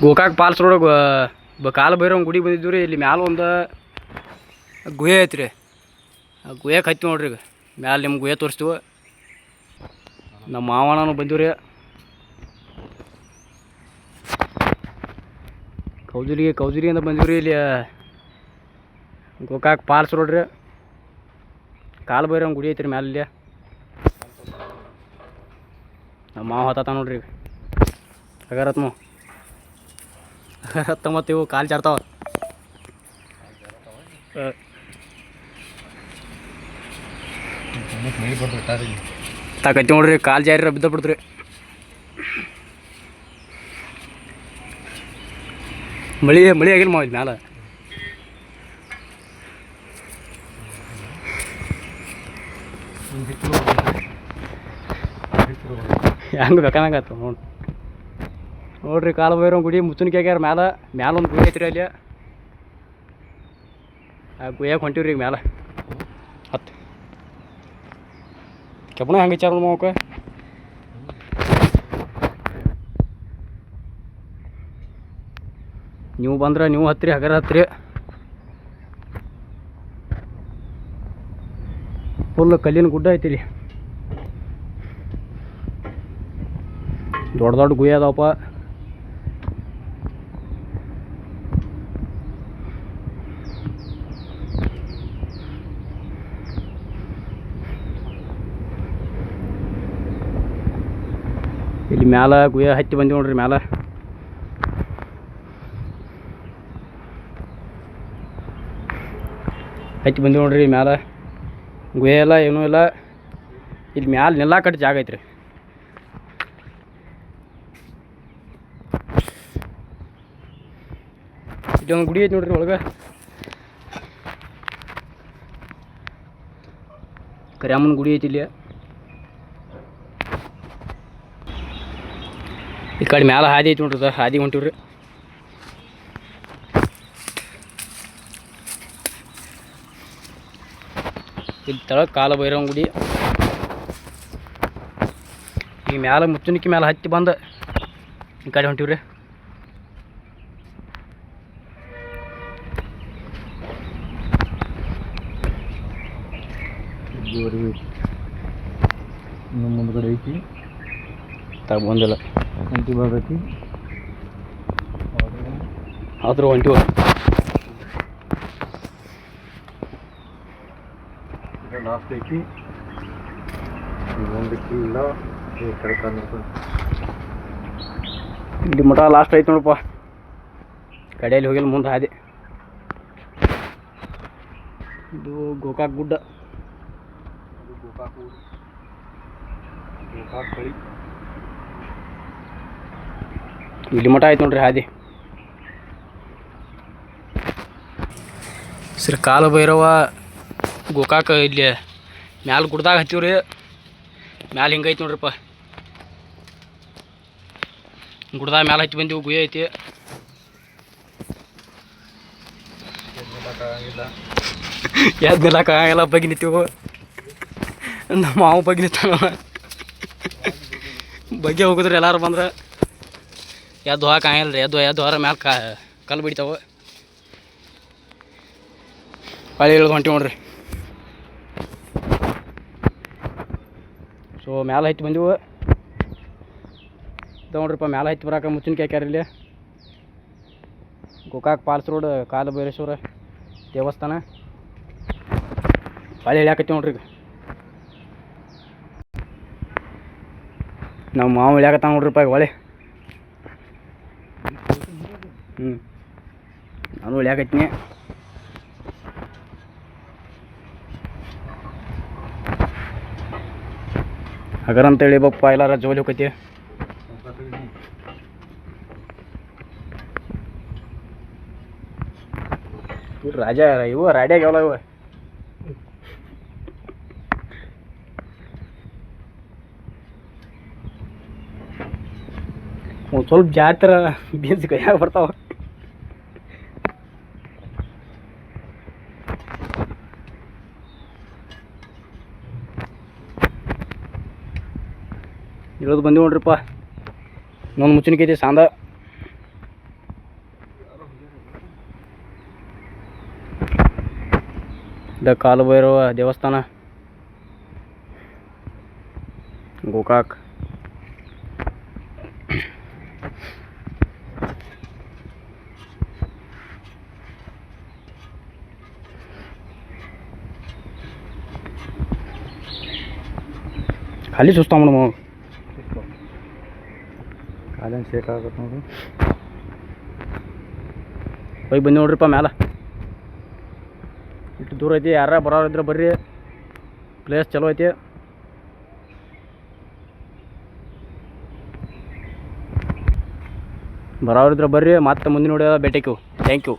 Gokak falls road ಕಾಲ ಭೈರವ್ ಗುಡಿ ಬಂದಿದ್ವಿ ರೀ. ಇಲ್ಲಿ ಮ್ಯಾಲ ಒಂದು ಗುಹೆ ಐತ್ರಿ. ಆ ಗುಹೆಗೆ ಹತ್ತಿ ನೋಡ್ರಿ. ಈಗ ಮ್ಯಾಲೆ ನಿಮ್ಗೆ ಗುಹೆ ತೋರಿಸ್ತೀವಿ. ನಮ್ಮ ಮಾವಣ್ಣನು ಬಂದೀವಿ ರೀ. ಕೌಜುರಿಯಿಂದ ಬಂದೀವಿ ರೀ. ಇಲ್ಲಿ ಗೋಕಾಕ್ ಪಾಲ್ಸ್ ರೋಡ್ ರೀ. ಕಾಲ ಭೈರವ್ ಗುಡಿ ಐತ್ರಿ ಮ್ಯಾಲೆ. ಇಲ್ಲಿ ನಮ್ಮ ಮಾವ ಹತ್ತ ನೋಡ್ರಿ. ಅಗರತ್ಮ ಮತ್ತು ಇವು ಕಾಲು ಜಾರ್ತಾವ. ತಾಕತ್ತಿ ನೋಡ್ರಿ. ಕಾಲು ಜಾರಿ ಬಿದ್ದ ಬಿಡ್ತ್ರಿ. ಮಳಿ ಆಗಿಲ್ಲ ಮಾವ ಇಲ್ಲಿ ಮ್ಯಾಲ. ಹೆಂಗೆ ಬೇಕಾಗತ್ತ ನೋಡ್ರಿ. ಕಾಲ ಭೈರವ್ ಗುಡಿ ಮುಚ್ಚನ್ಕಿ ಆಗ್ಯಾರ. ಮ್ಯಾಲ ಒಂದು ಗುಹೆ ಐತ್ರಿ. ಅಲ್ಲಿ ಆ ಗುಹೆಗೆ ಹೊಂಟಿವ್ರಿ. ಈಗ ಮ್ಯಾಲ ಹತ್ತು ಕೆಪ್ಪಣ ಹೆಂಗೆ ಚಾರ ಮಾವಕ್ಕೆ. ನೀವು ಬಂದ್ರೆ ನೀವು ಹತ್ತಿರಿ, ಹಗರ ಹತ್ತಿರಿ. ಫುಲ್ ಕಲ್ಲಿನ ಗುಡ್ಡ ಐತಿರಿ. ದೊಡ್ಡ ದೊಡ್ಡ ಗುಹೆ ಅದಾವಪ್ಪ. ಇಲ್ಲಿ ಮ್ಯಾಲ ಗುಹೆ ಹತ್ತಿ ಬಂದೀವಿ ನೋಡ್ರಿ. ಮ್ಯಾಲ ಹತ್ತಿ ಬಂದೀವಿ ನೋಡ್ರಿ. ಮ್ಯಾಲ ಗುಹೆ ಎಲ್ಲ ಏನೂ ಇಲ್ಲ. ಇಲ್ಲಿ ಮ್ಯಾಲ ನೆಲ್ಲ ಕಟ್ಟಿ ಜಾಗ ಐತ್ರಿ. ಇಲ್ಲೊಂದು ಗುಡಿ ಐತಿ ನೋಡ್ರಿ ಒಳಗೆ. ಕರಿಯಮ್ಮನ ಗುಡಿ ಐತಿ ಇಲ್ಲಿ. ಈ ಕಡೆ ಮ್ಯಾಲ ಹಾದಿ ಐತಿ ನೋಡ್ರಿ. ಹಾದಿ ಹೊಂಟಿವ್ರಿ. ಇಲ್ಲಿ ತಳಗ ಕಾಲ ಭೈರವ್ ಗುಡಿ. ಈ ಮ್ಯಾಲ ಮುಚ್ಚುನಿಕ್ಕಿ ಮ್ಯಾಲ ಹತ್ತಿ ಬಂದು ಈ ಕಡೆ ಹೊಂಟಿವ್ರಿ. ಇನ್ನು ಮುಂದ್ಗಡೆ ಐತಿ. ಬಂದಿಲ್ಲ ಅಂಟಿ ಬರ್ತೈತಿ. ಆದರೂ ಹೊಂಟಿವ. ಲಾಸ್ಟ್ ಐತಿ. ಮುಂದಕ್ಕೆ ಇಲ್ಲ. ಇಲ್ಲಿ ಮಠ ಲಾಸ್ಟ್ ಐತಿ ನೋಡಪ್ಪ. ಕಡೆಯಲ್ಲಿ ಹೋಗಿಲ್ಲ. ಮುಂದೆ ಹಾದಿ. ಇದು ಗೋಕಾಕ್ ಗುಡ್ಡ. ಗೋಕಾಕ್ ಕಳಿ. ಇಲ್ಲಿ ಮಠ ಆಯ್ತು ನೋಡ್ರಿ ಹಾದಿ. ಸರ್ ಕಾಲ ಭೈರವ ಗೋಕಾಕ ಇಲ್ಲಿ ಮ್ಯಾಲ ಗುಡ್ದಾಗ ಹತ್ತೀವ್ರಿ. ಮ್ಯಾಲ ಹಿಂಗೈತಿ ನೋಡ್ರಿಪ್ಪ. ಗುಡ್ದಾಗ ಮ್ಯಾಲ ಹತ್ತಿ ಬಂದೀವಿ. ಗುಹೆ ಐತಿ. ಯಾವ್ದು ನಿಲ್ಲಕ್ಕಾಗಲ್ಲ. ಬಗ್ಗೆ ನಿಂತೀವಿ. ನಮ್ಮ ಮಾವು ಬಗ್ಗೆ ನಿಂತಾನ. ಬಗ್ಗೆ ಹೋಗಿದ್ರಿ ಎಲ್ಲಾರು ಬಂದ್ರೆ. ಎದ್ದು ಹೋಗಕ್ಕೆ ಆಗಲ್ಲ ರೀ. ಎದ್ದು ಹೊರ ಮ್ಯಾಲ ಕಲ್ಲು ಬಿಡ್ತಾವೆ. ಹೊಳೆ ಇಳಿದು ಹೊಂಟಿ ನೋಡ್ರಿ. ಸೊ ಮ್ಯಾಲ ಹತ್ತಿ ಬಂದೀವು. ನೋಡ್ರಿಪ್ಪ ಮ್ಯಾಲ ಹತ್ತಿ ಬರಾಕ ಮುಚ್ಚಿನ ಹಾಕ್ಯಾರ ಇಲ್ಲಿ. ಗೋಕಾಕ್ ಪಾಲ್ಸ್ ರೋಡ್ ಕಾಲ ಭೈರೇಶ್ವರ ದೇವಸ್ಥಾನ. ಹೊಳೆ ಇಳ್ಯಾಕತ್ತಿ ನೋಡ್ರಿ. ಈಗ ನಾವು ಮಾವು ಇಳ್ಯಾಕತ್ತ ನೋಡ್ರಿಪ್ಪ ಈಗ ಹೊಳೆ. ನಾನು ಇಳ್ಯಾಕತ್ತೀನಿ. ಹಗರಂತ ಇಳಿಬಪ್ಪ. ಎಲ್ಲಾರ ಜೋಲಿ ಹೋಗೈತಿ. ರಾಜ ಇವು ರಾಡ್ಯಾಗ ಯಾವಲ್ಲ ಇವ. ಒಂದು ಸ್ವಲ್ಪ ಜಾತ್ರೆ ಬೀನ್ಸ್ ಕೈಯಾಗ ಬರ್ತಾವ. ಇರೋದು ಬಂದು ನೋಡ್ರಿಪ್ಪ. ಇನ್ನೊಂದು ಮುಚ್ಚಿನಕೈತಿ ಸಾಂದ. ದ ಕಾಲಭೈರವ ದೇವಸ್ಥಾನ ಗೋಕಾಕ್. ಖಾಲಿ ಸುಸ್ತಾವ ಮೇಡಮ್ ಅವು. ಕಾಲೇನು ಶೇಕ್ ಆಗತ್ತೆ ನೋಡಿ. ಹೋಗಿ ಬಂದು ನೋಡ್ರಿಪ್ಪ ಮ್ಯಾಲ. ಇಷ್ಟು ದೂರ ಐತಿ, ಯಾರ ಬರೋರು ಇದ್ರೆ ಬರ್ರಿ, ಪ್ಲೇಸ್ ಚಲೋ ಐತಿ. ಬರೋರಿದ್ರೆ ಬರ್ರಿ, ಮತ್ತೆ ಮುಂದೆ ನೋಡಿ ಭೇಟಿಕ್ಕು. Thank you.